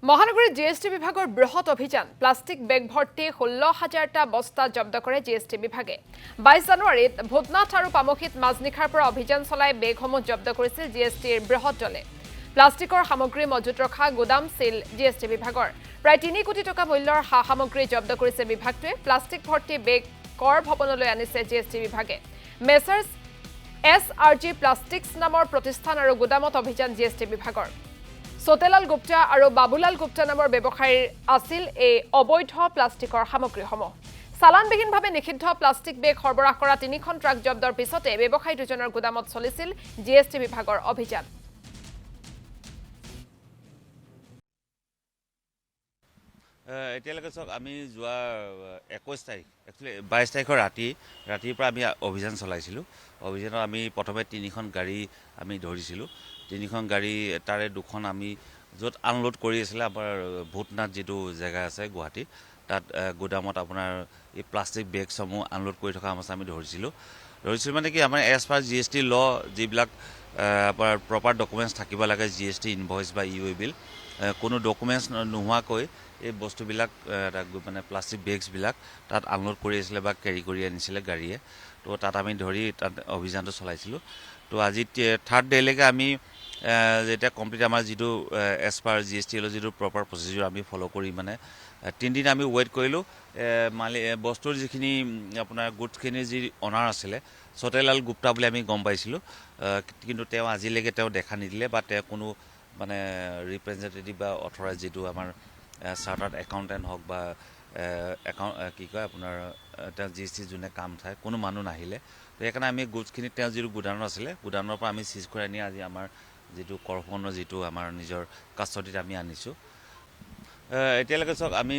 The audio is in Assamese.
মহানগরীর জিএসটি বিভাগের বৃহৎ অভিযান প্লাস্টিক বেগ ভর্তি 16,000টা বস্তা জব্দ করে জিএসটি বিভাগে 22 জানুয়ারিত ভূতনাথ আর পামখিত মাজনিখার পৰা অভিযান চলাই বেগসমূহ জব্দ কৰেছিল জিএসটিৰ বৃহৎ দলে প্লাষ্টিকৰ সামগ্ৰী মজুত ৰখা গোদাম সিল জিএসটি বিভাগৰ প্ৰায় 3 কোটি টকা মূল্যৰ সামগ্ৰী জব্দ কৰিছে বিভাগটোৱে প্লাষ্টিক ভৰ্তি বেগ কৰ ভৱনলৈ আনিছে জিএসটি বিভাগে মেসাৰ্স এছআৰজি প্লাষ্টিক্স নামৰ প্ৰতিষ্ঠান আৰু গোদামত অভিযান জিএসটি বিভাগৰ সতেলাল গুপ্তা আৰু বাবুলাল গুপ্তা নামৰ ব্যৱসায়ীৰ আছিল এই অবৈধ প্লাষ্টিকৰ সামগ্ৰীসমূহ চালানবিহীনভাৱে নিষিদ্ধ প্লাষ্টিক বেগ সৰবৰাহ কৰা 3খন ট্ৰাক জব্দৰ পিছতে ব্যৱসায়ী দুজনৰ গোদামত চলিছিল জিএসটি বিভাগৰ অভিযান এতিয়ালৈকে চাওক আমি যোৱা 21 তাৰিখ একচুৱেলি 22 তাৰিখৰ ৰাতিৰ পৰা আমি অভিযান চলাইছিলোঁ অভিযানত আমি প্ৰথমে 3খন গাড়ী আমি ধৰিছিলোঁ 3খন গাড়ী তাৰে 2খন আমি য'ত আনলোড কৰি আছিলে আমাৰ ভূতনাথ যিটো জেগা আছে গুৱাহাটী তাত গোদামত আপোনাৰ এই প্লাষ্টিক বেগসমূহ আনলোড কৰি থকা অৱস্থা আমি ধৰিছিলোঁ মানে কি আমাৰ এজ পাৰ জিএসটি ল যিবিলাক আপোনাৰ প্ৰপাৰ ডকুমেণ্টছ থাকিব লাগে জিএসটি ইনভইচ বা ইউ বিল কোনো ডকুমেণ্টছ নোহোৱাকৈ এই বস্তুবিলাক মানে প্লাষ্টিক বেগছবিলাক তাত আনলোড কৰি আছিলে বা কেৰি কৰি আনিছিলে গাড়ীয়ে তো তাত আমি ধৰি তাত অভিযানটো চলাইছিলোঁ তো আজি 3rd ডে'লৈকে আমি যেতিয়া কমপ্লিট আমাৰ যিটো এজ পাৰ জিএসটি ল যিটো প্ৰপাৰ প্ৰচিডিউৰ আমি ফ'ল' কৰি মানে 3 দিন আমি ৱেইট কৰিলোঁ বস্তুৰ যিখিনি আপোনাৰ গুডছখিনিৰ যি অনাৰ আছিলে সতেলাল গুপ্তা বুলি আমি গম পাইছিলোঁ কিন্তু তেওঁ আজিলৈকে তেওঁ দেখা নিদিলে বা তেওঁ কোনো মানে ৰিপ্ৰেজেণ্টেটিভ বা অথৰাইজ যিটো আমাৰ চাৰ্টাৰ্ড একাউণ্টেণ্ট হওক বা কি কয় আপোনাৰ তেওঁ জিএসটি যোনে কাম থাকে কোনো মানুহ নাহিলে তো সেইকাৰণে আমি গুডছখিনি তেওঁ যিটো গুদানত আছিলে গুদানৰ পৰা আমি চিজ কৰি আনি আজি আমাৰ যিটো কৰখনৰ যিটো আমাৰ নিজৰ কাষ্টডিত আমি আনিছোঁ এতিয়ালৈকে চাওক আমি